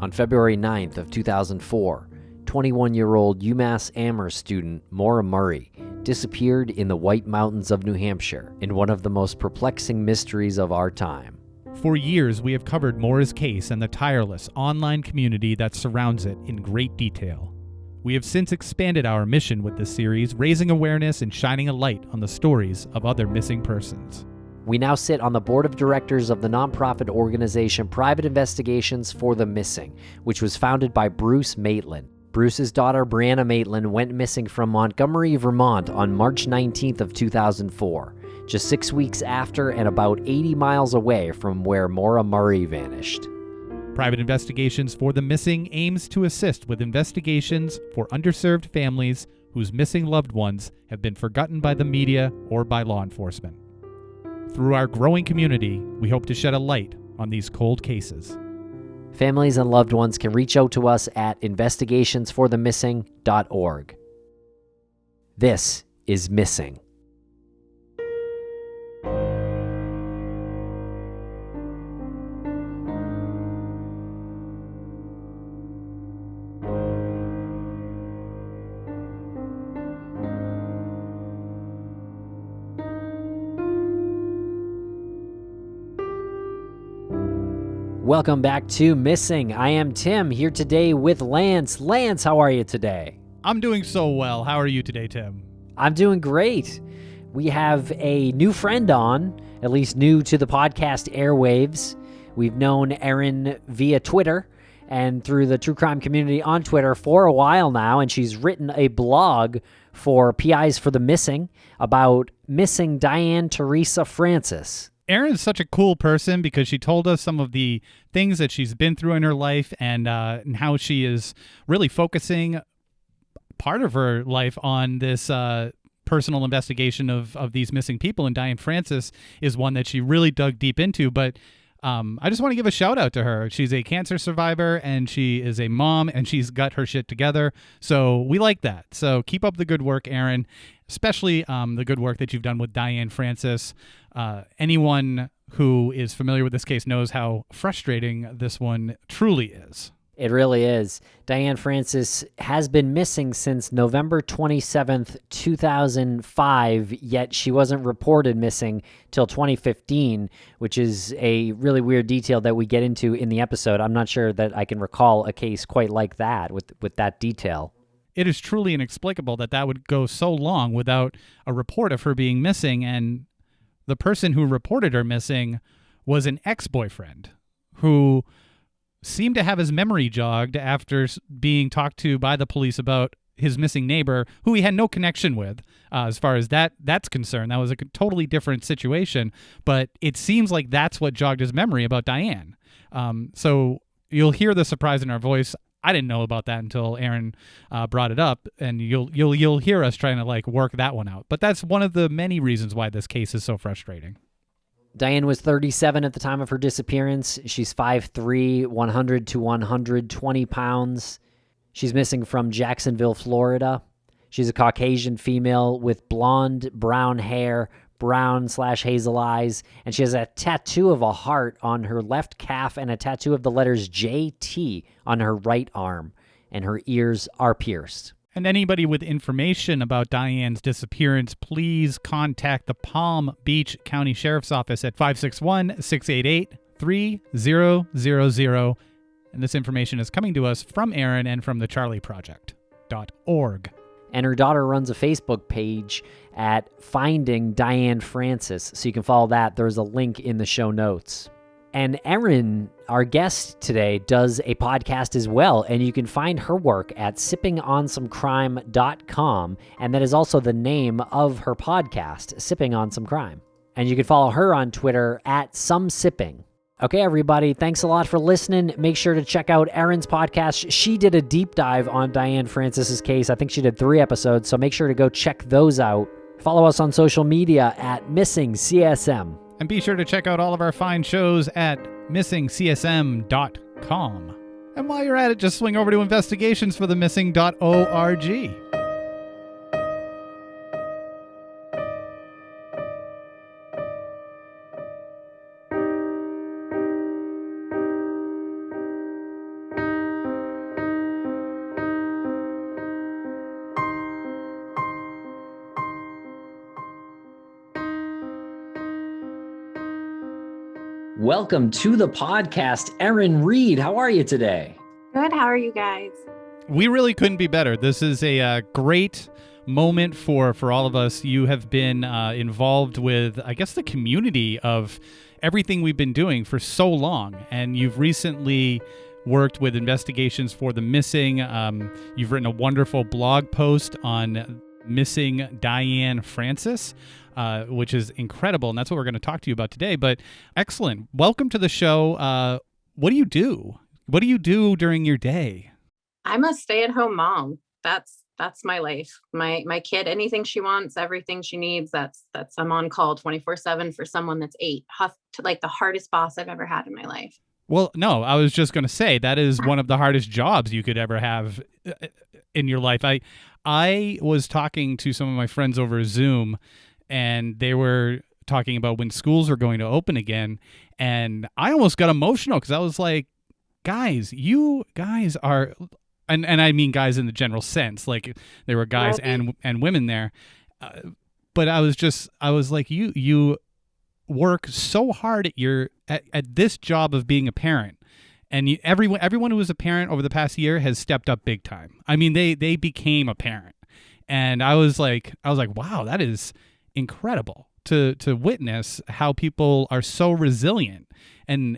On February 9th of 2004, 21-year-old UMass Amherst student Maura Murray disappeared in the White Mountains of New Hampshire in one of the most perplexing mysteries of our time. For years, we have covered Maura's case and the tireless online community that surrounds it in great detail. We have since expanded our mission with this series, raising awareness and shining a light on the stories of other missing persons. We now sit on the board of directors of the nonprofit organization Private Investigations for the Missing, which was founded by Bruce Maitland. Bruce's daughter, Brianna Maitland, went missing from Montgomery, Vermont on March 19th of 2004, just 6 weeks after and about 80 miles away from where Maura Murray vanished. Private Investigations for the Missing aims to assist with investigations for underserved families whose missing loved ones have been forgotten by the media or by law enforcement. Through our growing community, we hope to shed a light on these cold cases. Families and loved ones can reach out to us at investigationsforthemissing.org. This is Missing. Welcome back to Missing. I am Tim, here today with Lance. Lance, how are you today? I'm doing so well. How are you today, Tim? I'm doing great. We have a new friend on, at least new to the podcast airwaves. We've known Erin via Twitter and through the true crime community on Twitter for a while now, and she's written a blog for PIs for the Missing about missing Diane Teresa Francis. Erin's such a cool person because she told us some of the things that she's been through in her life and how she is really focusing part of her life on this personal investigation of these missing people. And Diane Francis is one that she really dug deep into. But I just want to give a shout out to her. She's a cancer survivor and she is a mom and she's got her shit together. So we like that. So keep up the good work, Erin, especially the good work that you've done with Diane Francis. Anyone who is familiar with this case knows how frustrating this one truly is. It really is. Diane Francis has been missing since November 27th, 2005, yet she wasn't reported missing till 2015, which is a really weird detail that we get into in the episode. I'm not sure that I can recall a case quite like that with that detail. It is truly inexplicable that would go so long without a report of her being missing, and the person who reported her missing was an ex-boyfriend who seemed to have his memory jogged after being talked to by the police about his missing neighbor, who he had no connection with as far as that's concerned. That was a totally different situation, but it seems like that's what jogged his memory about Diane. So you'll hear the surprise in our voice. I didn't know about that until Erin brought it up, and you'll hear us trying to work that one out. But that's one of the many reasons why this case is so frustrating. Diane was 37 at the time of her disappearance. She's 5'3", 100 to 120 pounds. She's missing from Jacksonville, Florida. She's a Caucasian female with blonde brown hair, brown/hazel eyes, and she has a tattoo of a heart on her left calf and a tattoo of the letters JT on her right arm, and her ears are pierced. And anybody with information about Diane's disappearance, please contact the Palm Beach County Sheriff's Office at 561-688-3000. And this information is coming to us from Erin and from the charlieproject.org. And her daughter runs a Facebook page at Finding Diane Francis, so you can follow that. There's a link in the show notes. And Erin, our guest today, does a podcast as well, and you can find her work at sippingonsomecrime.com, and that is also the name of her podcast, Sipping on Some Crime. And you can follow her on Twitter at SomeSipping. Okay, everybody, thanks a lot for listening. Make sure to check out Erin's podcast. She did a deep dive on Diane Francis's case. I think she did 3 episodes, so make sure to go check those out. Follow us on social media at MissingCSM. And be sure to check out all of our fine shows at missingcsm.com. And while you're at it, just swing over to investigationsforthemissing.org. Welcome to the podcast, Erin Reed. How are you today? Good. How are you guys? We really couldn't be better. This is a great moment for all of us. You have been involved with, I guess, the community of everything we've been doing for so long, and you've recently worked with investigations for the missing. You've written a wonderful blog post on missing Diane Francis, which is incredible, and that's what we're going to talk to you about today. But excellent. Welcome to the show. What do you do? What do you do during your day? I'm a stay-at-home mom. That's my life. My kid, anything she wants, everything she needs. That's I'm on call 24/7 for someone that's 8. Like the hardest boss I've ever had in my life. Well, no, I was just going to say that is one of the hardest jobs you could ever have in your life. I was talking to some of my friends over Zoom, and they were talking about when schools are going to open again, and I almost got emotional because I was like, guys, you guys are, and I mean guys in the general sense, like there were guys and women there, but I was like, you work so hard at this job of being a parent, and everyone who was a parent over the past year has stepped up big time. I mean, they became a parent, and I was like, wow, that is incredible to witness how people are so resilient, and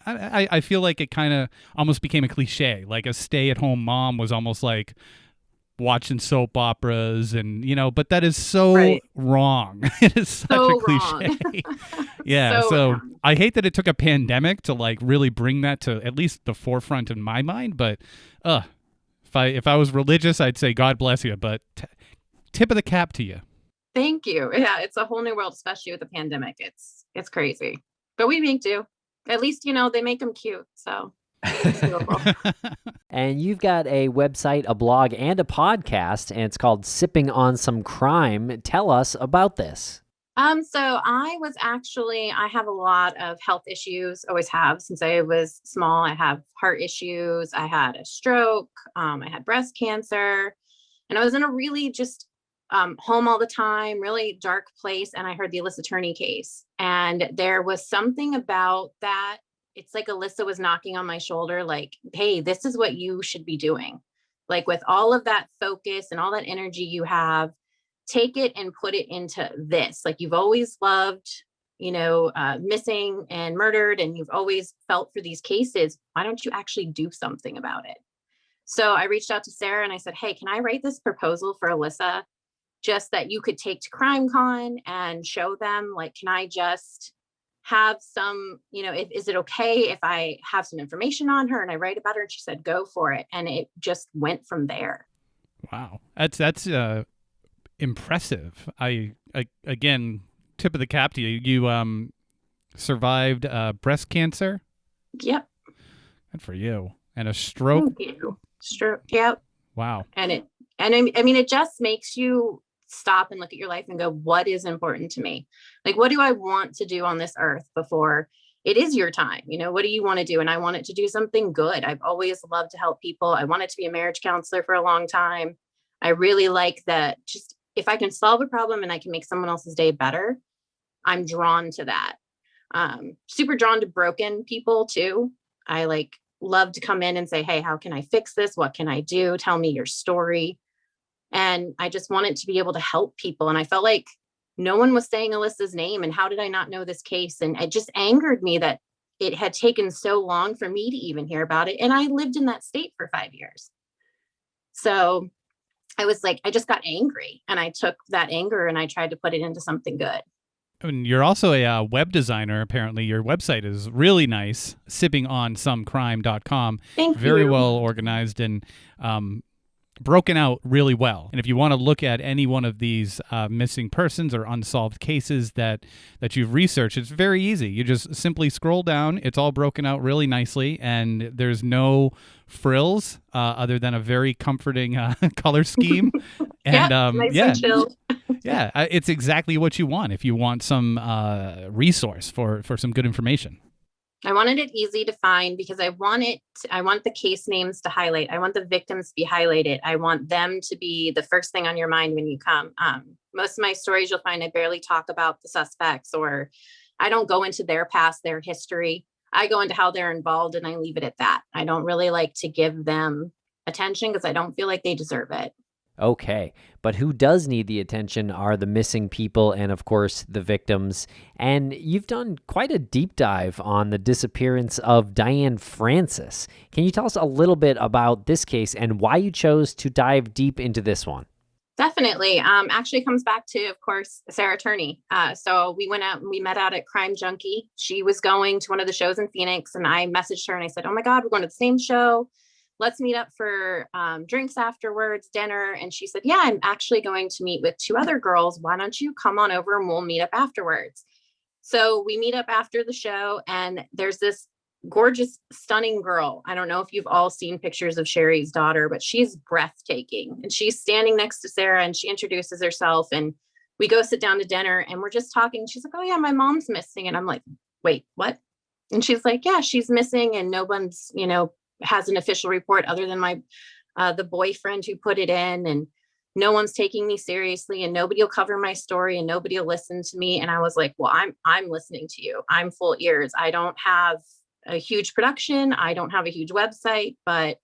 I feel like it kind of almost became a cliche, like a stay-at-home mom was almost like watching soap operas, and but that is so wrong. It is such a cliche. Yeah, so I hate that it took a pandemic to like really bring that to at least the forefront in my mind, but if I was religious, I'd say God bless you, but tip of the cap to you. Thank you. Yeah, it's a whole new world, especially with the pandemic. It's crazy, but we make do. At least they make them cute, so it's doable. And you've got a website, a blog, and a podcast, and it's called Sipping on Some Crime. Tell us about this. So I have a lot of health issues, always have since I was small. I have heart issues. I had a stroke. I had breast cancer, and I was in a really just home all the time, really dark place. And I heard the Alyssa Turney case, and there was something about that. It's like Alyssa was knocking on my shoulder, like, hey, this is what you should be doing. Like with all of that focus and all that energy you have, take it and put it into this. Like you've always loved, missing and murdered, and you've always felt for these cases. Why don't you actually do something about it? So I reached out to Sarah and I said, hey, can I write this proposal for Alyssa? Just that you could take to CrimeCon and show them, like, can I just have some, is it okay if I have some information on her and I write about her? And she said, go for it. And it just went from there. Wow. That's impressive. I again, tip of the cap to you. You survived breast cancer? Yep. Good for you. And a stroke? Thank you. Stroke. Yep. Wow. And it just makes you stop and look at your life and go, what is important to me? Like, what do I want to do on this earth before it is your time? What do you want to do? And I wanted to do something good. I've always loved to help people. I wanted to be a marriage counselor for a long time. I really like that. Just if I can solve a problem and I can make someone else's day better, I'm drawn to that. Super drawn to broken people too. I love to come in and say, hey, how can I fix this? What can I do? Tell me your story. And I just wanted to be able to help people. And I felt like no one was saying Alyssa's name. And how did I not know this case? And it just angered me that it had taken so long for me to even hear about it. And I lived in that state for 5 years. So I was like, I just got angry, and I took that anger and I tried to put it into something good. And you're also a web designer, apparently. Your website is really nice, sippingonsomecrime.com. Thank you. Very well organized and broken out really well. And if you want to look at any one of these missing persons or unsolved cases that you've researched, it's very easy. You just simply scroll down. It's all broken out really nicely, and there's no frills other than a very comforting color scheme. And nice and chill. Yeah, it's exactly what you want if you want some resource for some good information. I wanted it easy to find because I want the case names to highlight. I want the victims to be highlighted. I want them to be the first thing on your mind when you come. Most of my stories, you'll find I barely talk about the suspects or I don't go into their past, their history. I go into how they're involved and I leave it at that. I don't really like to give them attention because I don't feel like they deserve it. Okay, but who does need the attention are the missing people and, of course, the victims. And you've done quite a deep dive on the disappearance of Diane Francis. Can you tell us a little bit about this case and why you chose to dive deep into this one? Definitely. Actually comes back to, of course, Sarah Turney. So we went out and we met out at Crime Junkie. She was going to one of the shows in Phoenix and I messaged her and I said, oh my God, we're going to the same show. Let's meet up for drinks afterwards, dinner. And she said, yeah, I'm actually going to meet with 2 other girls. Why don't you come on over and we'll meet up afterwards? So we meet up after the show and there's this gorgeous, stunning girl. I don't know if you've all seen pictures of Sherry's daughter, but she's breathtaking. And she's standing next to Sarah and she introduces herself and we go sit down to dinner and we're just talking. She's like, oh yeah, my mom's missing. And I'm like, wait, what? And she's like, yeah, she's missing and no one's, has an official report other than my the boyfriend who put it in, and no one's taking me seriously and nobody will cover my story and nobody will listen to me. And I was like, well, I'm listening to you. I'm full ears. I don't have a huge production. I don't have a huge website, but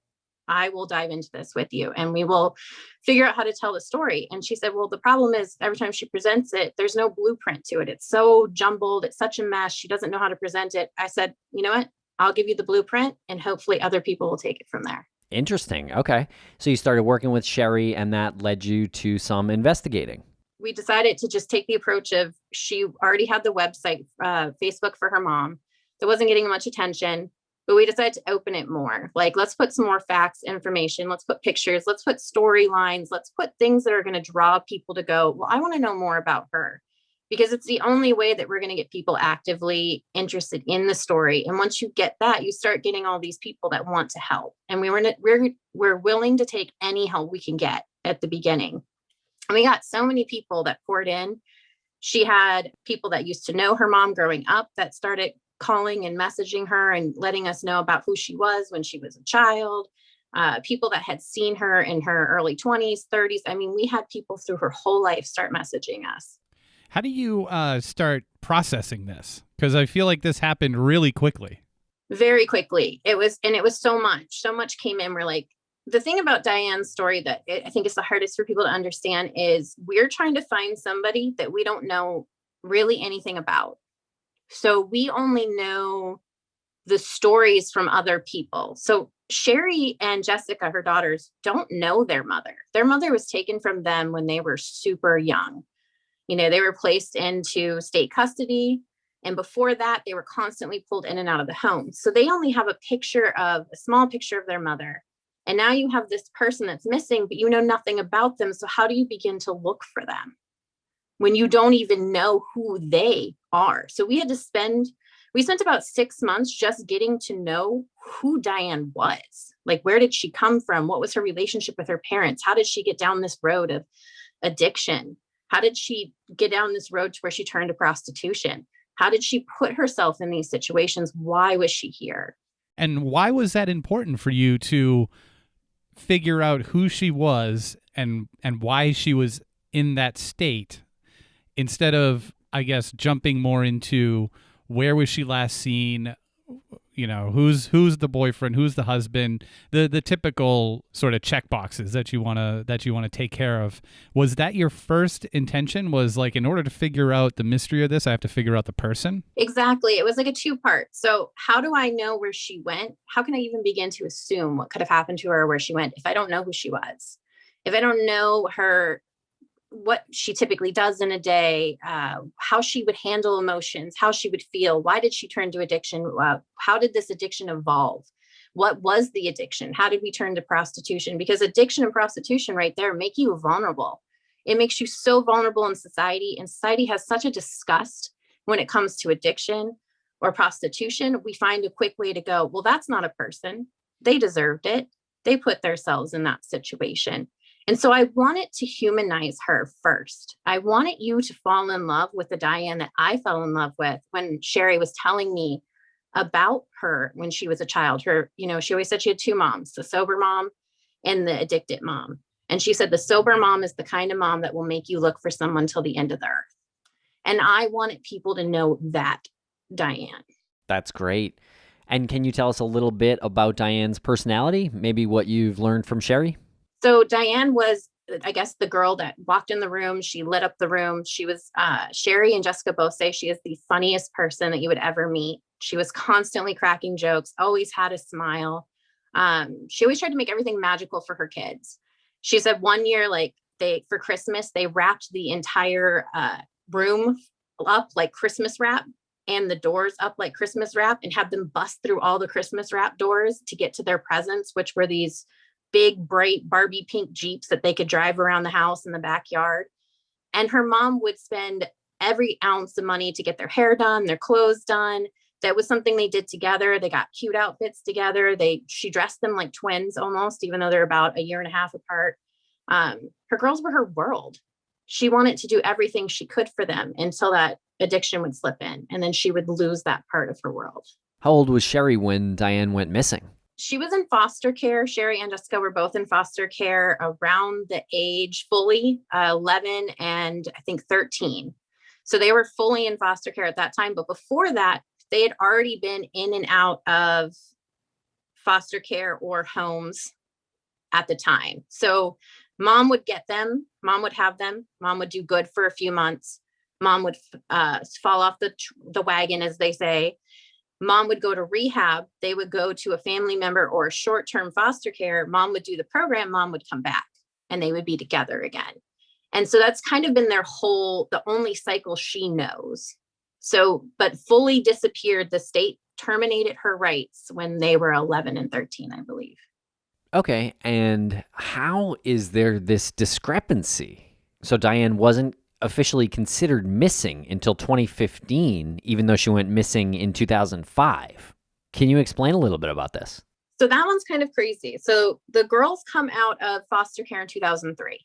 I will dive into this with you and we will figure out how to tell the story. And she said, well, the problem is every time she presents it, there's no blueprint to it. It's so jumbled. It's such a mess. She doesn't know how to present it. I said, you know what? I'll give you the blueprint and hopefully other people will take it from there. Interesting. Okay. So you started working with Sherry and that led you to some investigating. We decided to just take the approach of she already had the website, Facebook for her mom. That wasn't getting much attention, but we decided to open it more. Like, let's put some more facts, information. Let's put pictures. Let's put storylines. Let's put things that are going to draw people to go, well, I want to know more about her. Because it's the only way that we're going to get people actively interested in the story. And once you get that, you start getting all these people that want to help. And we're willing to take any help we can get at the beginning. And we got so many people that poured in. She had people that used to know her mom growing up that started calling and messaging her and letting us know about who she was when she was a child. People that had seen her in her early 20s, 30s. I mean, we had people through her whole life start messaging us. How do you start processing this? Because I feel like this happened really quickly. Very quickly. It was so much came in. We're like, the thing about Diane's story that I think is the hardest for people to understand is we're trying to find somebody that we don't know really anything about. So we only know the stories from other people. So Sherry and Jessica, her daughters, don't know their mother. Their mother was taken from them when they were super young. They were placed into state custody. And before that, they were constantly pulled in and out of the home. So they only have a small picture of their mother. And now you have this person that's missing, but you know nothing about them. So how do you begin to look for them when you don't even know who they are? So we spent about 6 months just getting to know who Diane was. Like, where did she come from? What was her relationship with her parents? How did she get down this road of addiction? How did she get down this road to where she turned to prostitution? How did she put herself in these situations? Why was she here? And why was that important for you to figure out who she was and why she was in that state instead of, I guess, jumping more into where was she last seen? Who's the boyfriend, who's the husband, the typical sort of check boxes that you want to take care of. Was that your first intention? Was like, in order to figure out the mystery of this, I have to figure out the person? Exactly. It was like a 2-part. So how do I know where she went? How can I even begin to assume what could have happened to her or where she went if I don't know who she was? If I don't know her, what she typically does in a day, how she would handle emotions, how she would feel. Why did she turn to addiction? How did this addiction evolve? What was the addiction? How did we turn to prostitution? Because addiction and prostitution right there make you vulnerable. It makes you so vulnerable in society, and society has such a disgust when it comes to addiction or prostitution. We find a quick way to go, well, that's not a person. They deserved it. They put themselves in that situation. And so I wanted to humanize her first. I wanted you to fall in love with the Diane that I fell in love with when Sherry was telling me about her when she was a child. She always said she had 2 moms, the sober mom and the addicted mom. And she said the sober mom is the kind of mom that will make you look for someone till the end of the earth. And I wanted people to know that Diane. That's great. And can you tell us a little bit about Diane's personality? Maybe what you've learned from Sherry? So Diane was, I guess, the girl that walked in the room. She lit up the room. She was, Sherry and Jessica both say she is the funniest person that you would ever meet. She was constantly cracking jokes, always had a smile. She always tried to make everything magical for her kids. She said one year, like for Christmas, they wrapped the entire room up like Christmas wrap and the doors up like Christmas wrap and had them bust through all the Christmas wrap doors to get to their presents, which were these big, bright Barbie pink Jeeps that they could drive around the house in the backyard. And her mom would spend every ounce of money to get their hair done, their clothes done. That was something they did together. They got cute outfits together. She dressed them like twins almost, even though they're about a year and a half apart. Her girls were her world. She wanted to do everything she could for them until that addiction would slip in. And then she would lose that part of her world. How old was Sherry when Diane went missing? She was in foster care. Sherry and Jessica were both in foster care around the age fully 11 and I think 13. So they were fully in foster care at that time. But before that, they had already been in and out of foster care or homes at the time. So mom would get them, mom would have them, mom would do good for a few months. Mom would fall off the wagon, as they say. Mom would go to rehab. They would go to a family member or a short-term foster care. Mom would do the program. Mom would come back and they would be together again. And so that's kind of been the only cycle she knows. So, but fully disappeared. The state terminated her rights when they were 11 and 13, I believe. Okay. And how is there this discrepancy? So Diane wasn't officially considered missing until 2015, even though she went missing in 2005. Can you explain a little bit about this? So that one's kind of crazy. So the girls come out of foster care in 2003.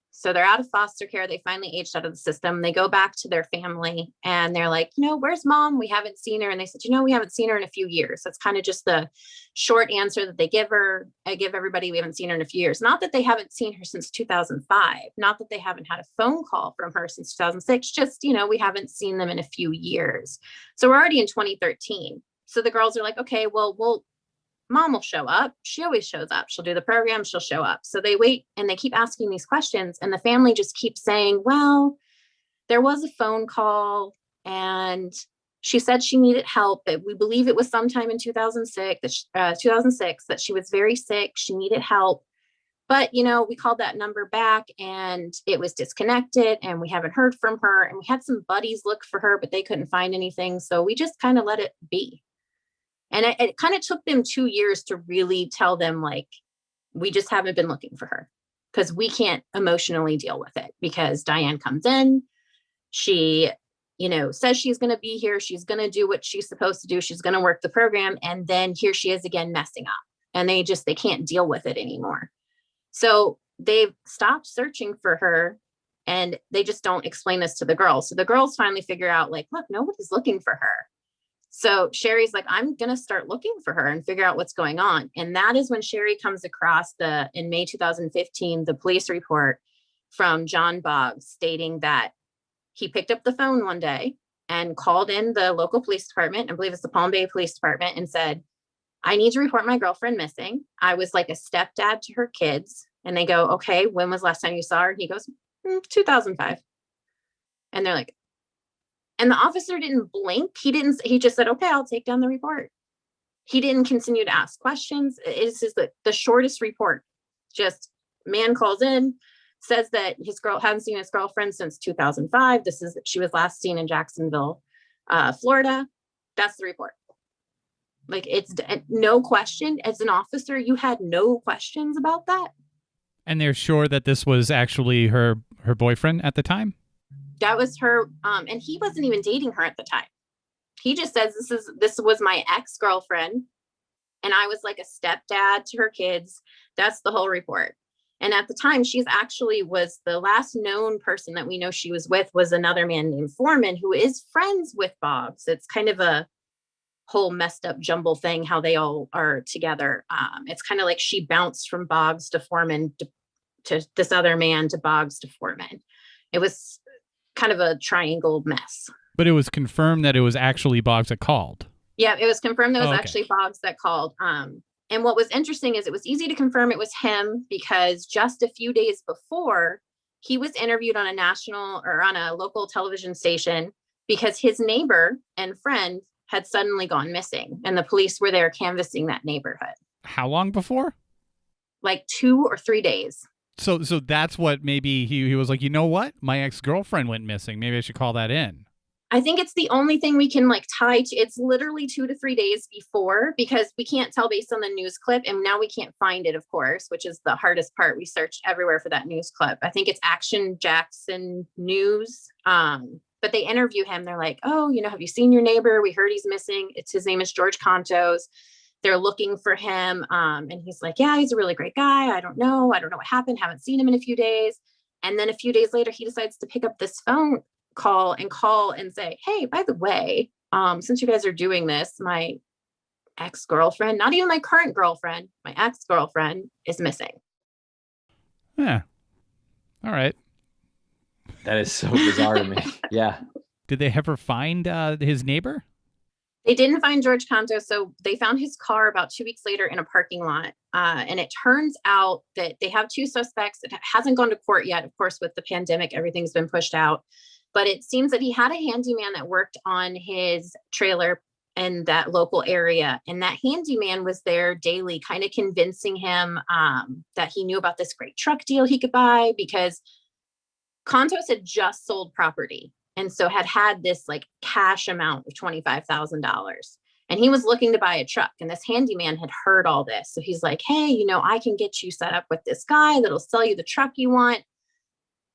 So they're out of foster care. They finally aged out of the system. They go back to their family and they're like, where's mom? We haven't seen her. And they said, we haven't seen her in a few years. That's kind of just the short answer that they give her. I give everybody, we haven't seen her in a few years. Not that they haven't seen her since 2005. Not that they haven't had a phone call from her since 2006. Just, we haven't seen them in a few years. So we're already in 2013. So the girls are like, okay, well, mom will show up. She always shows up. She'll do the program. She'll show up. So they wait and they keep asking these questions. And the family just keeps saying, well, there was a phone call and she said she needed help. But we believe it was sometime in 2006 that she was very sick. She needed help. But, we called that number back and it was disconnected and we haven't heard from her. And we had some buddies look for her, but they couldn't find anything. So we just kind of let it be. And it kind of took them 2 years to really tell them, like, we just haven't been looking for her because we can't emotionally deal with it because Diane comes in. She, says she's going to be here. She's going to do what she's supposed to do. She's going to work the program. And then here she is again, messing up. And they can't deal with it anymore. So they've stopped searching for her and they just don't explain this to the girls. So the girls finally figure out, like, look, nobody's looking for her. So Sherry's like, I'm going to start looking for her and figure out what's going on. And that is when Sherry comes across in May 2015, the police report from John Boggs stating that he picked up the phone one day and called in the local police department, I believe it's the Palm Bay Police Department, and said, I need to report my girlfriend missing. I was like a stepdad to her kids. And they go, okay, when was the last time you saw her? And he goes, 2005. And they're like, and the officer didn't blink. He just said, okay, I'll take down the report. He didn't continue to ask questions. It's just the shortest report. Just man calls in, says that his girl hadn't seen his girlfriend since 2005. She was last seen in Jacksonville, Florida. That's the report. Like, it's no question. As an officer, you had no questions about that. And they're sure that this was actually her boyfriend at the time? That was her, and he wasn't even dating her at the time. He just says, this was my ex-girlfriend, and I was like a stepdad to her kids. That's the whole report. And at the time, she's actually was the last known person that we know she was with was another man named Foreman, who is friends with Boggs. It's kind of a whole messed up jumble thing, how they all are together. It's kind of like she bounced from Boggs to Foreman to this other man to Boggs to Foreman. It was kind of a triangle mess. But it was confirmed that it was actually Boggs that called. Yeah, it was confirmed that it was okay. actually Boggs that called. And what was interesting is it was easy to confirm it was him because just a few days before, he was interviewed on a national or on a local television station because his neighbor and friend had suddenly gone missing, and the police were there canvassing that neighborhood. How long before? Like 2 or 3 days. So that's what maybe he was like, you know what? My ex-girlfriend went missing. Maybe I should call that in. I think it's the only thing we can like tie to. It's literally 2 to 3 days before, because we can't tell based on the news clip. And now we can't find it, of course, which is the hardest part. We searched everywhere for that news clip. I think it's Action Jackson News. But they interview him. They're like, oh, have you seen your neighbor? We heard he's missing. His name is George Contos. They're looking for him. And he's like, yeah, he's a really great guy. I don't know what happened. Haven't seen him in a few days. And then a few days later, he decides to pick up this phone call and say, hey, by the way, since you guys are doing this, my ex-girlfriend, not even my current girlfriend, my ex-girlfriend is missing. Yeah. All right. That is so bizarre to me. Yeah. Did they ever find his neighbor? They didn't find George Conto, so they found his car about 2 weeks later in a parking lot. And it turns out that they have 2 suspects. It hasn't gone to court yet. Of course, with the pandemic, everything's been pushed out. But it seems that he had a handyman that worked on his trailer in that local area. And that handyman was there daily, kind of convincing him that he knew about this great truck deal he could buy, because Contos had just sold property. And so had this like cash amount of $25,000. And he was looking to buy a truck. And this handyman had heard all this. So he's like, hey, I can get you set up with this guy that'll sell you the truck you want.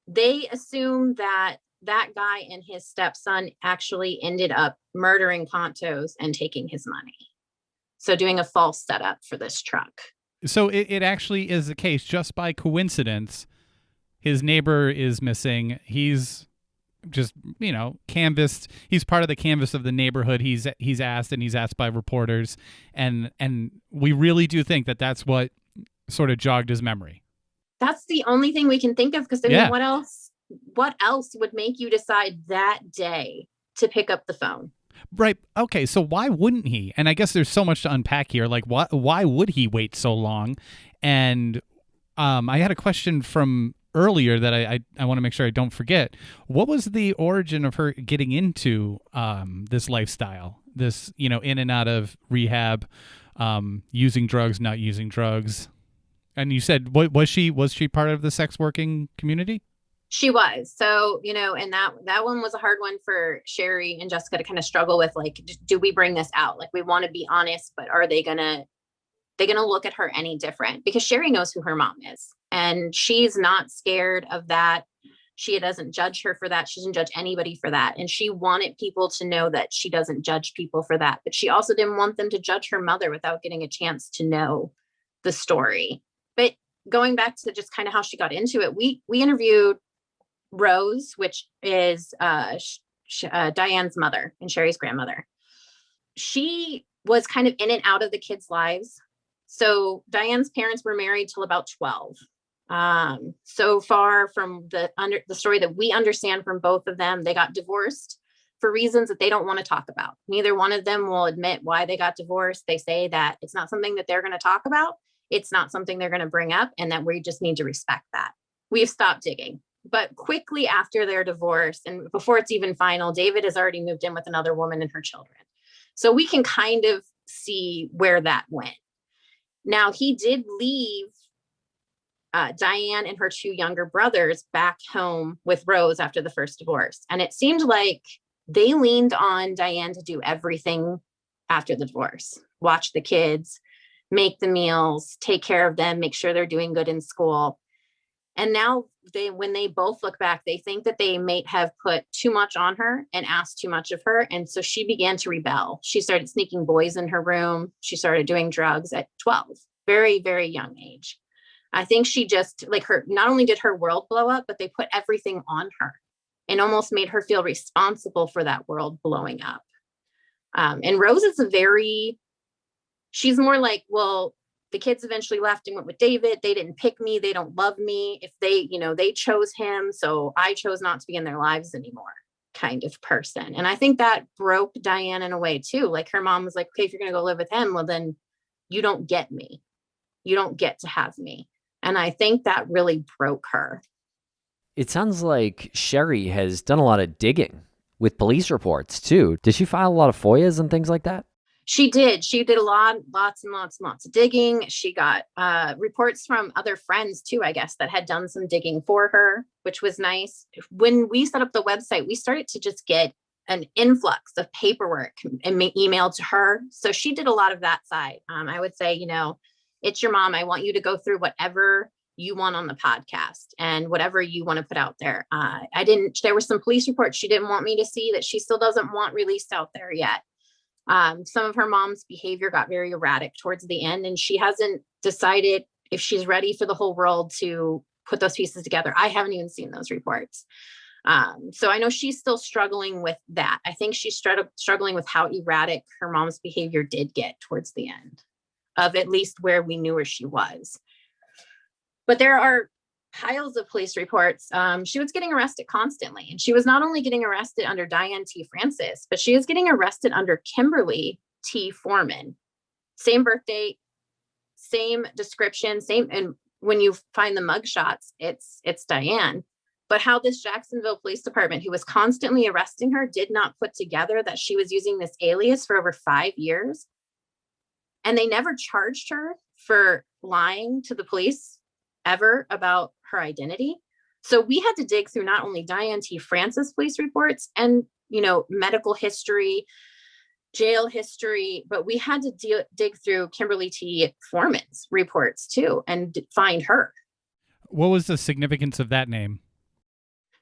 They assume that guy and his stepson actually ended up murdering Contos and taking his money. So doing a false setup for this truck. So it actually is the case. Just by coincidence, his neighbor is missing. He's just, canvassed. He's part of the canvass of the neighborhood. He's asked by reporters. And we really do think that that's what sort of jogged his memory. That's the only thing we can think of. Because what else would make you decide that day to pick up the phone? Right. Okay. So why wouldn't he? And I guess there's so much to unpack here. Like, why would he wait so long? And I had a question from earlier that I want to make sure I don't forget. What was the origin of her getting into this lifestyle? This, in and out of rehab, using drugs, not using drugs. And you said, was she part of the sex working community? She was. So, and that one was a hard one for Sherry and Jessica to kind of struggle with, like, do we bring this out? Like, we want to be honest, but are they going to look at her any different? Because Sherry knows who her mom is, and she's not scared of that. She doesn't judge her for that. She doesn't judge anybody for that. And she wanted people to know that she doesn't judge people for that. But she also didn't want them to judge her mother without getting a chance to know the story. But going back to just kind of how she got into it, we interviewed Rose, which is Diane's mother and Sherry's grandmother. She was kind of in and out of the kids' lives. So Diane's parents were married till about 12. So far from the story that we understand from both of them, they got divorced for reasons that they don't want to talk about. Neither one of them will admit why they got divorced. They say that it's not something that they're going to talk about. It's not something they're going to bring up, and that we just need to respect that. We've stopped digging. But quickly after their divorce, and before it's even final, David has already moved in with another woman and her children. So we can kind of see where that went. Now, he did leave Diane and her 2 younger brothers back home with Rose after the first divorce. And it seemed like they leaned on Diane to do everything after the divorce. Watch the kids, make the meals, take care of them, make sure they're doing good in school. And now when they both look back, they think that they may have put too much on her and asked too much of her. And so she began to rebel. She started sneaking boys in her room. She started doing drugs at 12, very, very young age. I think she just not only did her world blow up, but they put everything on her and almost made her feel responsible for that world blowing up. And Rose is she's more like, well, the kids eventually left and went with David. They didn't pick me. They don't love me. If they, they chose him. So I chose not to be in their lives anymore, kind of person. And I think that broke Diane in a way too. Like her mom was like, okay, if you're going to go live with him, well, then you don't get me. You don't get to have me. And I think that really broke her. It sounds like Sherry has done a lot of digging with police reports too. Did she file a lot of FOIAs and things like that? She did. She did lots and lots of digging. She got reports from other friends too, I guess, that had done some digging for her, which was nice. When we set up the website, we started to just get an influx of paperwork and emailed to her. So she did a lot of that side. I would say, it's your mom. I want you to go through whatever you want on the podcast and whatever you want to put out there. There were some police reports she didn't want me to see that she still doesn't want released out there yet. Some of her mom's behavior got very erratic towards the end, and she hasn't decided if she's ready for the whole world to put those pieces together. I haven't even seen those reports. So I know she's still struggling with that. I think she's struggling with how erratic her mom's behavior did get towards the end of at least where we knew where she was. But there are piles of police reports. She was getting arrested constantly. And she was not only getting arrested under Diane T. Francis, but she was getting arrested under Kimberly T. Foreman. Same birth date, same description, same. And when you find the mugshots, it's Diane. But how this Jacksonville Police Department, who was constantly arresting her, did not put together that she was using this alias for over 5 years. And they never charged her for lying to the police ever about her identity. So we had to dig through not only Diane T. Francis police reports and, medical history, jail history, but we had to dig through Kimberly T. Foreman's reports too and find her. What was the significance of that name?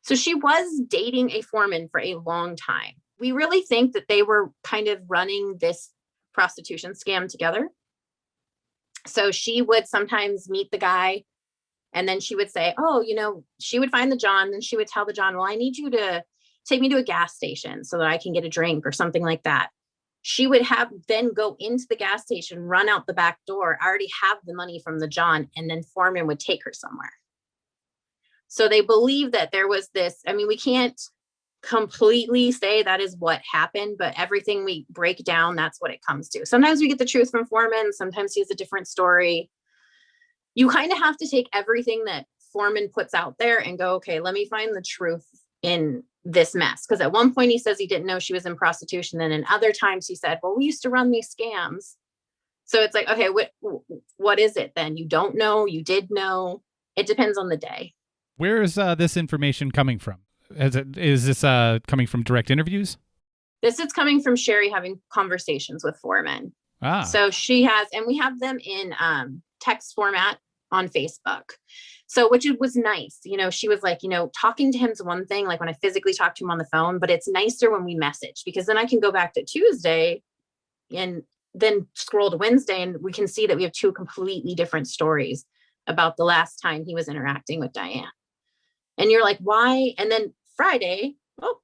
So she was dating a foreman for a long time. We really think that they were kind of running this prostitution scam together. So she would sometimes meet the guy, and then she would say, she would find the John, and she would tell the John, well, I need you to take me to a gas station so that I can get a drink or something like that. She would then go into the gas station, run out the back door, already have the money from the John, and then Foreman would take her somewhere. So they believe that there was this, we can't completely say that is what happened, but everything we break down, that's what it comes to. Sometimes we get the truth from Foreman. Sometimes he has a different story. You kind of have to take everything that Foreman puts out there and go, okay, let me find the truth in this mess. Because at one point he says he didn't know she was in prostitution. And in other times he said, well, we used to run these scams. So it's like, okay, what is it then? You don't know, you did know. It depends on the day. Where is this information coming from? Is this coming from direct interviews? This is coming from Sherry having conversations with Foreman. So she has, and we have them in text format on Facebook. So, which was nice. She was like, talking to him is one thing, like when I physically talk to him on the phone, but it's nicer when we message, because then I can go back to Tuesday and then scroll to Wednesday, and we can see that we have two completely different stories about the last time he was interacting with Diane. And you're like, why? And then Friday,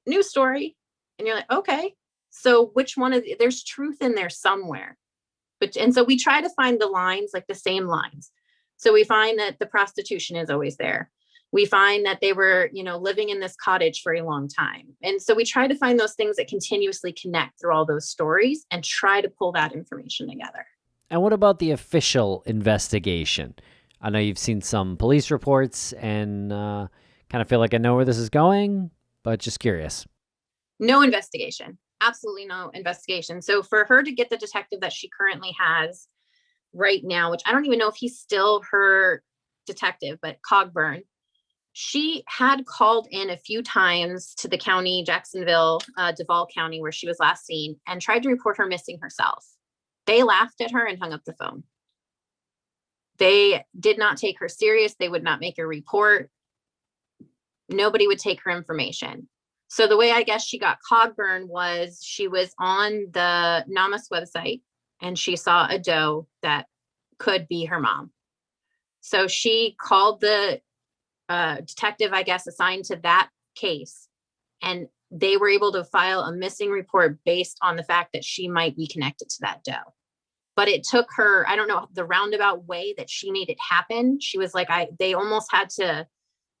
new story. And you're like, okay, so which one there's truth in there somewhere. And so we try to find the lines, like the same lines. So we find that the prostitution is always there. We find that they were, living in this cottage for a long time. And so we try to find those things that continuously connect through all those stories and try to pull that information together. And what about the official investigation? I know you've seen some police reports and kind of feel like I know where this is going, but just curious. No investigation. Absolutely no investigation. So for her to get the detective that she currently has right now, which I don't even know if he's still her detective, but Cogburn, she had called in a few times to the county, Jacksonville, Duval County, where she was last seen, and tried to report her missing herself. They laughed at her and hung up the phone. They did not take her serious. They would not make a report. Nobody would take her information. So the way I guess she got Cogburn was she was on the NAMAS website and she saw a doe that could be her mom. So she called the detective, I guess, assigned to that case, and they were able to file a missing report based on the fact that she might be connected to that doe. but it took her, I don't know, the roundabout way that she made it happen. She was like, they almost had to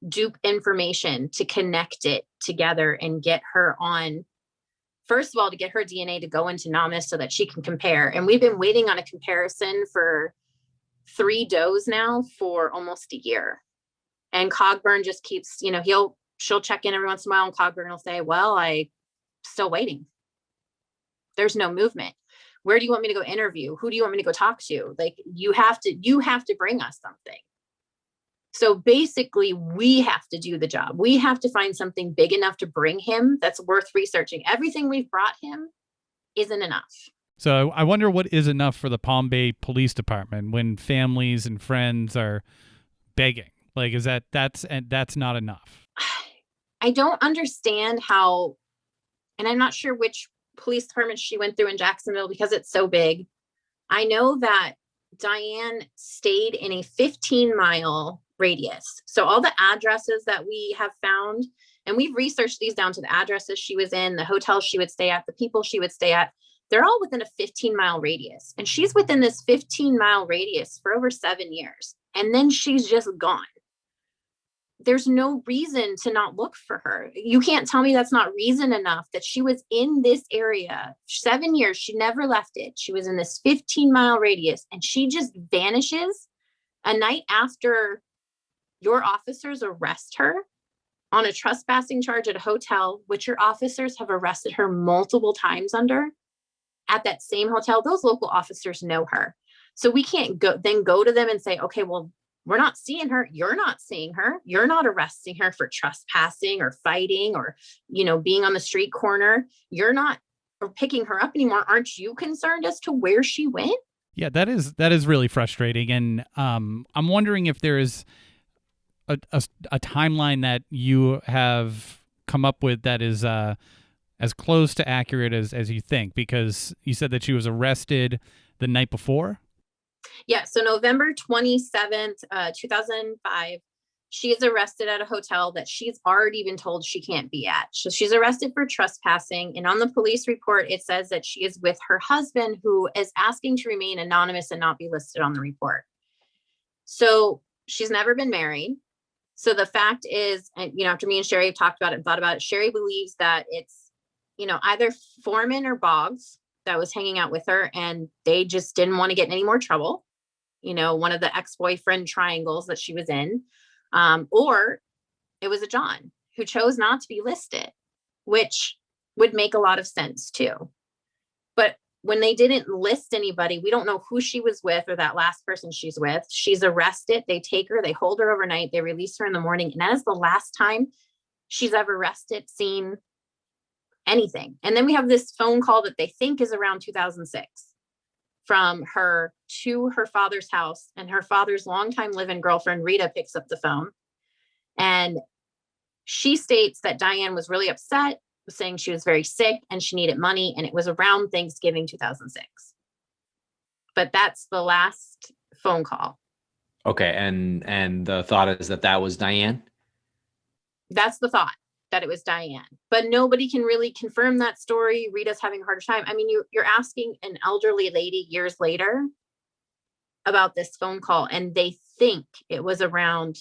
dupe information to connect it together and get her on, first of all, to get her DNA to go into NAMIS so that she can compare. And we've been waiting on a comparison for 3 does now for almost a year. And Cogburn just keeps, she'll check in every once in a while, and Cogburn will say, well, I still waiting. There's no movement. Where do you want me to go interview? Who do you want me to go talk to? Like, you have to bring us something. So basically, we have to do the job. We have to find something big enough to bring him that's worth researching. Everything we've brought him isn't enough. So I wonder what is enough for the Palm Bay Police Department when families and friends are begging. Like, is that's not enough? I don't understand how, and I'm not sure which police department she went through in Jacksonville because it's so big. I know that Diane stayed in a 15-mile radius. So all the addresses that we have found, and we've researched these down to the addresses she was in, the hotels she would stay at, the people she would stay at, they're all within a 15-mile radius. And she's within this 15-mile radius for over 7 years. And then she's just gone. There's no reason to not look for her. You can't tell me that's not reason enough that she was in this area 7 years. She never left it. She was in this 15-mile radius, and she just vanishes a night after your officers arrest her on a trespassing charge at a hotel, which your officers have arrested her multiple times under at that same hotel. Those local officers know her. So we can't go to them and say, okay, well, we're not seeing her. You're not seeing her. You're not arresting her for trespassing or fighting or, being on the street corner. You're not picking her up anymore. Aren't you concerned as to where she went? Yeah, that is really frustrating. And I'm wondering if there is a timeline that you have come up with that is as close to accurate as you think, because you said that she was arrested the night before. Yeah. So November 27th, 2005, she is arrested at a hotel that she's already been told she can't be at. So she's arrested for trespassing. And on the police report, it says that she is with her husband, who is asking to remain anonymous and not be listed on the report. So she's never been married. So the fact is, and after me and Sherry have talked about it and thought about it, Sherry believes that it's, either Foreman or Boggs that was hanging out with her, and they just didn't want to get in any more trouble. One of the ex-boyfriend triangles that she was in, or it was a John who chose not to be listed, which would make a lot of sense too. But when they didn't list anybody, we don't know who she was with or that last person she's with. She's arrested. They take her, they hold her overnight, they release her in the morning. And that is the last time she's ever seen anything. And then we have this phone call that they think is around 2006 from her to her father's house, and her father's longtime live-in girlfriend, Rita, picks up the phone. And she states that Diane was really upset, was saying she was very sick and she needed money. And it was around Thanksgiving 2006. But that's the last phone call. Okay. And the thought is that was Diane? That's the thought, that it was Diane. But nobody can really confirm that story. Rita's having a harder time. I mean, you're asking an elderly lady years later about this phone call, and they think it was around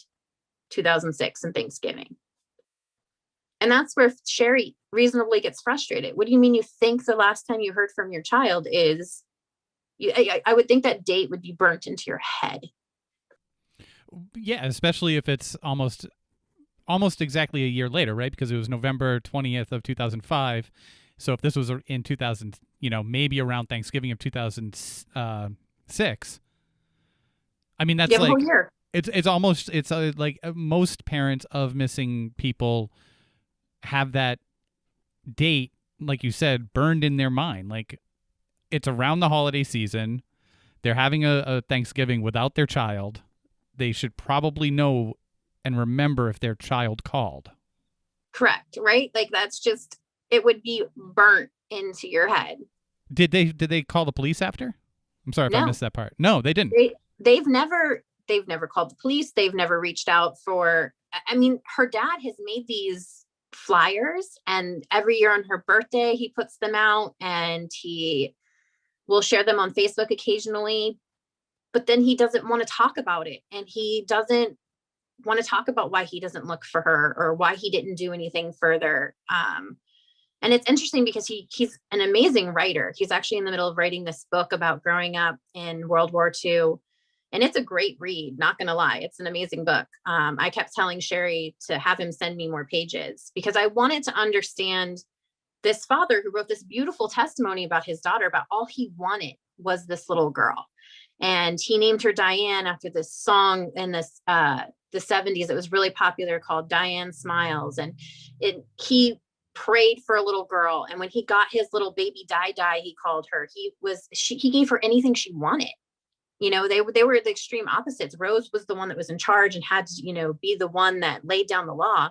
2006 and Thanksgiving. And that's where Sherry reasonably gets frustrated. What do you mean you think the last time you heard from your child is? I would think that date would be burnt into your head. Yeah, especially if it's almost exactly a year later, right? Because it was November 20th of 2005. So if this was in 2000, maybe around Thanksgiving of 2006. I mean, that's like, it's like most parents of missing people have that date, like you said, burned in their mind. Like, it's around the holiday season. They're having a Thanksgiving without their child. They should probably know and remember if their child called. Correct, right? Like, that's just, it would be burnt into your head. Did they call the police after? I'm sorry if I missed that part. No, they didn't. They've never called the police. They've never reached out for, I mean, her dad has made these flyers, and every year on her birthday, he puts them out, and he We'll share them on Facebook occasionally, but then he doesn't want to talk about it. And he doesn't want to talk about why he doesn't look for her or why he didn't do anything further. And it's interesting because he's an amazing writer. He's actually in the middle of writing this book about growing up in World War II. And it's a great read, not going to lie. It's an amazing book. I kept telling Sherry to have him send me more pages because I wanted to understand this father who wrote this beautiful testimony about his daughter, about all he wanted was this little girl. And he named her Diane after this song in the 70s. It was really popular called Diane Smiles. And he prayed for a little girl. And when he got his little baby Di, he called her, he gave her anything she wanted. You know, they were the extreme opposites. Rose was the one that was in charge and had to, you know, be the one that laid down the law.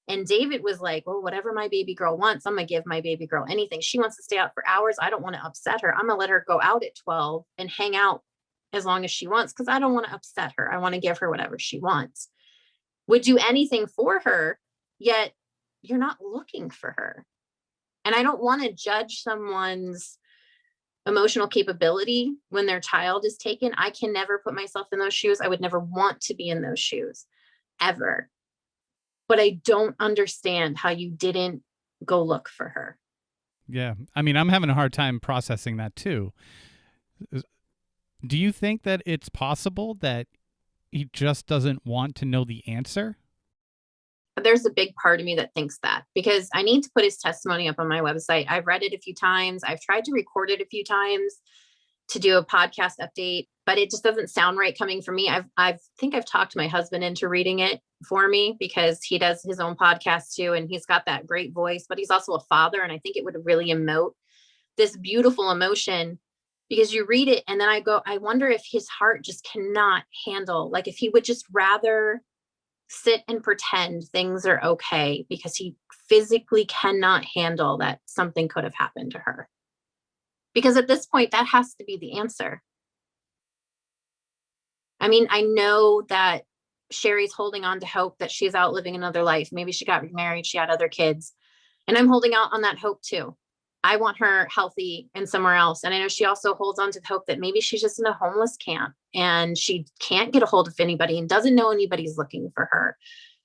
And David was like, well, whatever my baby girl wants, I'm going to give my baby girl anything. She wants to stay out for hours. I don't want to upset her. I'm going to let her go out at 12 and hang out as long as she wants, because I don't want to upset her. I want to give her whatever she wants. Would do anything for her, yet you're not looking for her. And I don't want to judge someone's emotional capability when their child is taken. I can never put myself in those shoes. I would never want to be in those shoes, ever. But I don't understand how you didn't go look for her. Yeah. I mean, I'm having a hard time processing that too. Do you think that it's possible that he just doesn't want to know the answer? There's a big part of me that thinks that, because I need to put his testimony up on my website. I've read it a few times. I've tried to record it a few times to do a podcast update, but it just doesn't sound right coming from me. I think I've talked my husband into reading it for me because he does his own podcast too. And he's got that great voice, but he's also a father. And I think it would really emote this beautiful emotion, because you read it and then I wonder if his heart just cannot handle, like if he would just rather sit and pretend things are okay because he physically cannot handle that something could have happened to her. Because at this point, that has to be the answer. I mean, I know that Sherry's holding on to hope that she's out living another life. Maybe she got remarried, she had other kids. And I'm holding out on that hope too. I want her healthy and somewhere else. And I know she also holds on to the hope that maybe she's just in a homeless camp and she can't get a hold of anybody and doesn't know anybody's looking for her,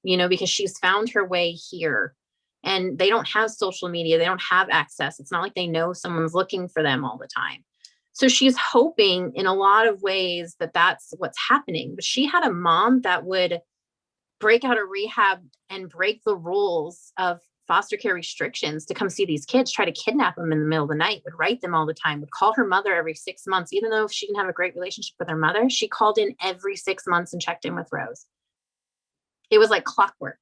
you know, because she's found her way here. And they don't have social media. They don't have access. It's not like they know someone's looking for them all the time. So she's hoping in a lot of ways that that's what's happening. But she had a mom that would break out of rehab and break the rules of foster care restrictions to come see these kids, try to kidnap them in the middle of the night, would write them all the time, would call her mother every 6 months. Even though she didn't have a great relationship with her mother, she called in every 6 months and checked in with Rose. It was like clockwork.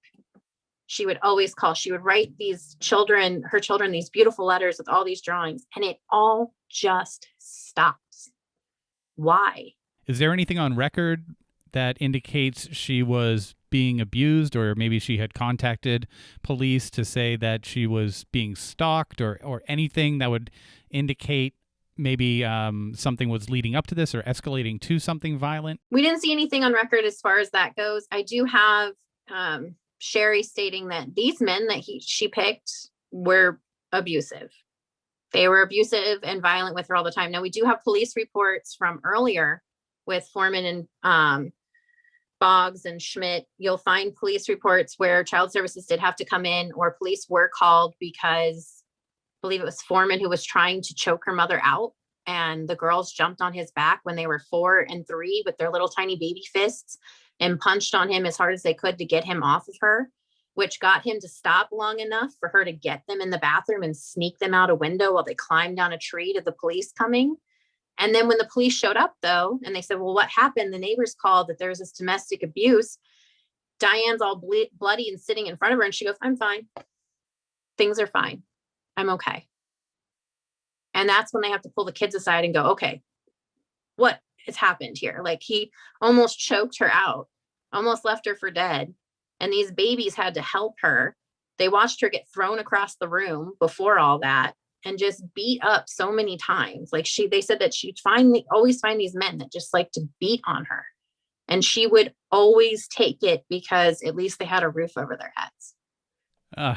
She would always call. She would write her children, these beautiful letters with all these drawings, and it all just stops. Why? Is there anything on record that indicates she was being abused, or maybe she had contacted police to say that she was being stalked, or anything that would indicate maybe something was leading up to this or escalating to something violent? We didn't see anything on record as far as that goes. I do have Sherry stating that these men that she picked were abusive. They were abusive and violent with her all the time. Now, we do have police reports from earlier with Foreman and Boggs and Schmidt. You'll find police reports where child services did have to come in, or police were called because I believe it was Foreman who was trying to choke her mother out. And the girls jumped on his back when they were 4 and 3 with their little tiny baby fists and punched on him as hard as they could to get him off of her, which got him to stop long enough for her to get them in the bathroom and sneak them out a window while they climbed down a tree to the police coming. And then when the police showed up, though, and they said, well, what happened? The neighbors called that there was this domestic abuse. Diane's all bloody and sitting in front of her. And she goes, I'm fine. Things are fine. I'm okay. And that's when they have to pull the kids aside and go, okay, what has happened here? Like, he almost choked her out, almost left her for dead. And these babies had to help her. They watched her get thrown across the room before all that and just beat up so many times. Like, they said that she'd always find these men that just like to beat on her. And she would always take it because at least they had a roof over their heads.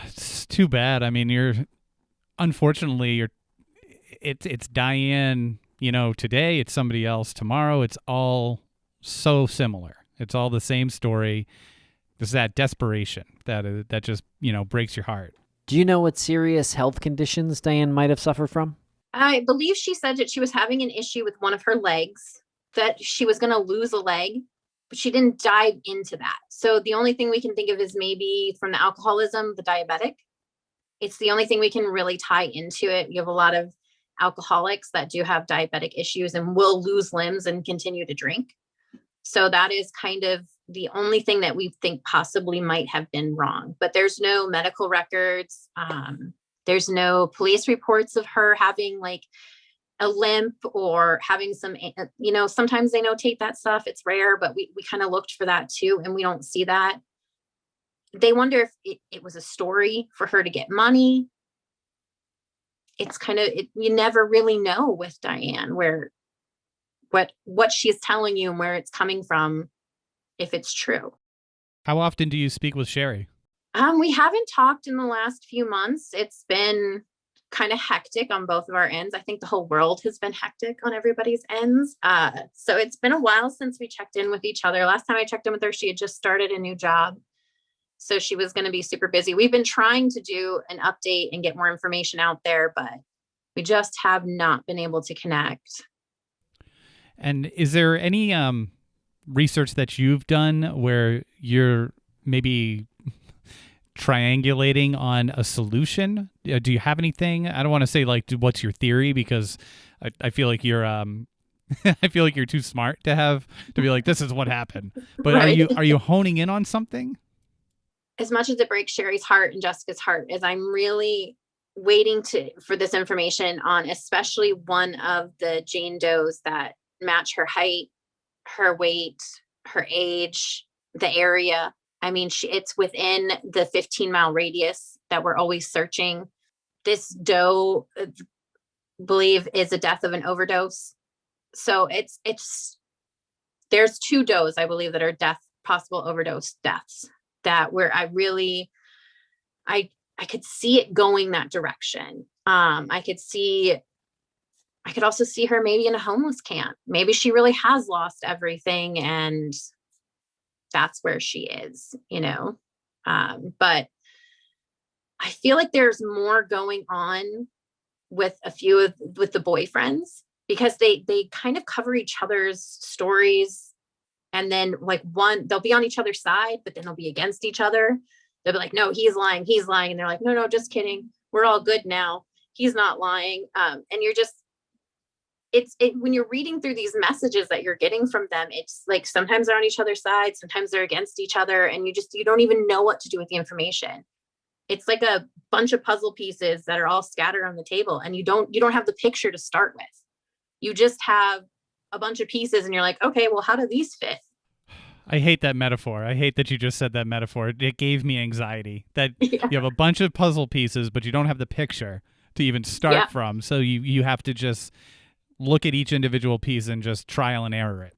It's too bad. I mean, unfortunately, it's Diane today it's somebody else, tomorrow it's all so similar. It's all the same story. There's that desperation that just, breaks your heart. Do you know what serious health conditions Diane might have suffered from? I believe she said that she was having an issue with one of her legs, that she was going to lose a leg, but she didn't dive into that. So the only thing we can think of is maybe from the alcoholism, the diabetic. It's the only thing we can really tie into it. You have a lot of alcoholics that do have diabetic issues and will lose limbs and continue to drink. So that is kind of the only thing that we think possibly might have been wrong, but there's no medical records. There's no police reports of her having like a limp or having some, sometimes they notate that stuff. It's rare, but we kind of looked for that too. And we don't see that. They wonder if it was a story for her to get money. It's kind of, you never really know with Diane what she's telling you and where it's coming from, if it's true. How often do you speak with Sherry? We haven't talked in the last few months. It's been kind of hectic on both of our ends. I think the whole world has been hectic on everybody's ends. So it's been a while since we checked in with each other. Last time I checked in with her, she had just started a new job. So she was going to be super busy. We've been trying to do an update and get more information out there, but we just have not been able to connect. And is there any research that you've done where you're maybe triangulating on a solution? Do you have anything? I don't want to say like, what's your theory, because I feel like you're I feel like you're too smart to be like, this is what happened. But Right. are you honing in on something? As much as it breaks Sherry's heart and Jessica's heart, is I'm really waiting for this information on especially one of the Jane Does that match her height, her weight, her age, the area. I mean, it's within the 15-mile radius that we're always searching. This doe, believe, is a death of an overdose. So there's 2 does, I believe, that are possible overdose deaths, that where I could see it going that direction. I could also see her maybe in a homeless camp. Maybe she really has lost everything and that's where she is, but I feel like there's more going on with with the boyfriends, because they kind of cover each other's stories. And then like they'll be on each other's side, but then they'll be against each other. They'll be like, no, he's lying. And they're like, no, just kidding. We're all good now. He's not lying. And you're just, when you're reading through these messages that you're getting from them, it's like sometimes they're on each other's side, sometimes they're against each other, and you don't even know what to do with the information. It's like a bunch of puzzle pieces that are all scattered on the table, and you don't have the picture to start with. You just have a bunch of pieces and you're like, okay, well, how do these fit? I hate that metaphor. I hate that you just said that metaphor. It gave me anxiety that you have a bunch of puzzle pieces, but you don't have the picture to even start from. So you have to just look at each individual piece and just trial and error it.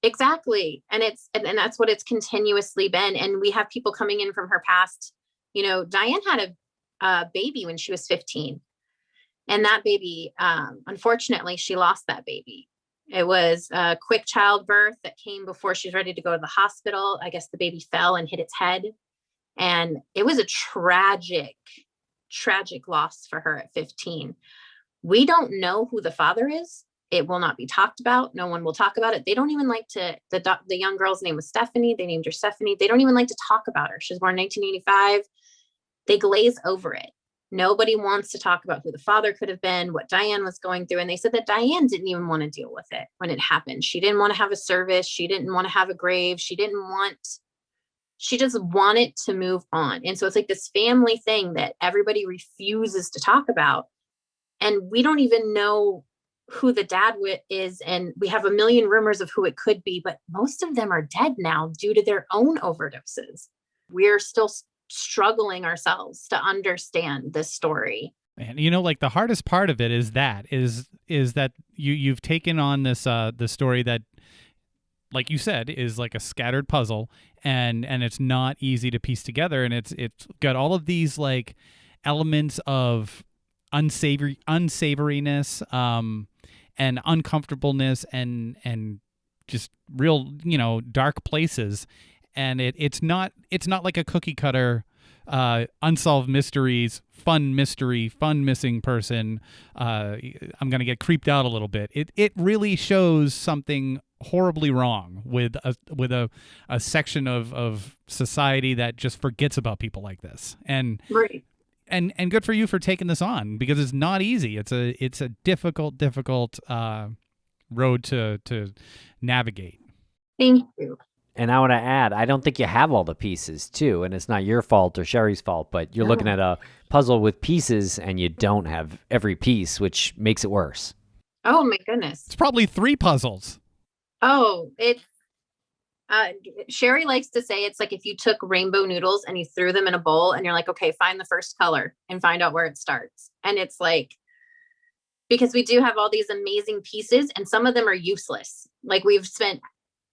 Exactly. And that's what it's continuously been. And we have people coming in from her past. Diane had a baby when she was 15, and that baby, unfortunately, she lost that baby. It was a quick childbirth that came before she was ready to go to the hospital. I guess the baby fell and hit its head. And it was a tragic loss for her at 15. We don't know who the father is. It will not be talked about. No one will talk about it. They don't even like to, the young girl's name was Stephanie. They named her Stephanie. They don't even like to talk about her. She was born in 1985. They glaze over it. Nobody wants to talk about who the father could have been, what Diane was going through. And they said that Diane didn't even want to deal with it when it happened. She didn't want to have a service. She didn't want to have a grave. She just wanted to move on. And so it's like this family thing that everybody refuses to talk about. And we don't even know who the dad is. And we have a million rumors of who it could be, but most of them are dead now due to their own overdoses. We're still struggling ourselves to understand this story. And like the hardest part of it is that you've taken on this the story that, like you said, is like a scattered puzzle, and it's not easy to piece together, and it's got all of these like elements of unsavoriness, and uncomfortableness and just real, dark places. And it's not like a cookie cutter unsolved mysteries, fun mystery, fun missing person. I'm gonna get creeped out a little bit. It really shows something horribly wrong with a section of society that just forgets about people like this. And Right. and good for you for taking this on, because it's not easy. It's a difficult road to navigate. Thank you. And I want to add, I don't think you have all the pieces too, and it's not your fault or Sherry's fault, but you're looking at a puzzle with pieces and you don't have every piece, which makes it worse. Oh my goodness. It's probably 3 puzzles. Oh, it's Sherry likes to say it's like if you took rainbow noodles and you threw them in a bowl and you're like, okay, find the first color and find out where it starts. And it's like, because we do have all these amazing pieces and some of them are useless. Like we've spent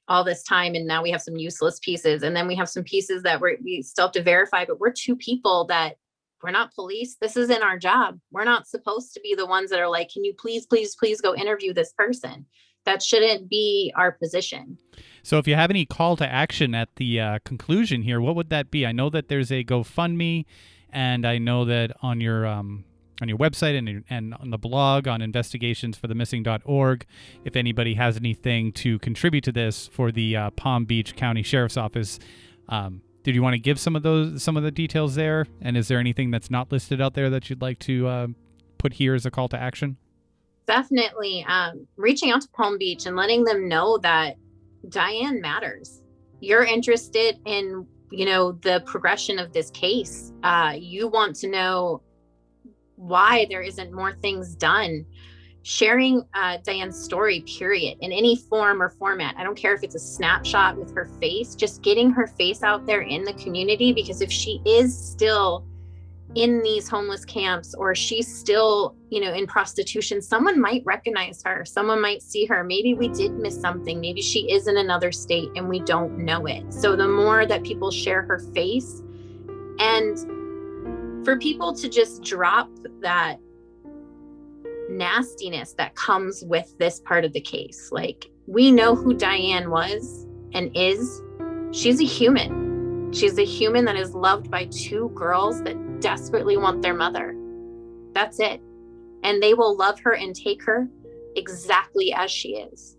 all this time and now we have some useless pieces. And then we have some pieces that we still have to verify, but we're 2 people that we're not police. This isn't our job. We're not supposed to be the ones that are like, can you please go interview this person? That shouldn't be our position. So if you have any call to action at the conclusion here, what would that be? I know that there's a GoFundMe, and I know that on your website and on the blog on investigationsforthemissing.org, if anybody has anything to contribute to this for the Palm Beach County Sheriff's Office, did you want to give some of the details there? And is there anything that's not listed out there that you'd like to put here as a call to action? Definitely reaching out to Palm Beach and letting them know that Diane matters. You're interested in, the progression of this case. You want to know why there isn't more things done. Sharing Diane's story, period, in any form or format. I don't care if it's a snapshot with her face, just getting her face out there in the community, because if she is still in these homeless camps or she's still, in prostitution, someone might recognize her. Someone might see her. Maybe we did miss something. Maybe she is in another state and we don't know it. So the more that people share her face, and for people to just drop that nastiness that comes with this part of the case. Like, we know who Diane was and is. She's a human. She's a human that is loved by 2 girls that desperately want their mother. That's it. And they will love her and take her exactly as she is.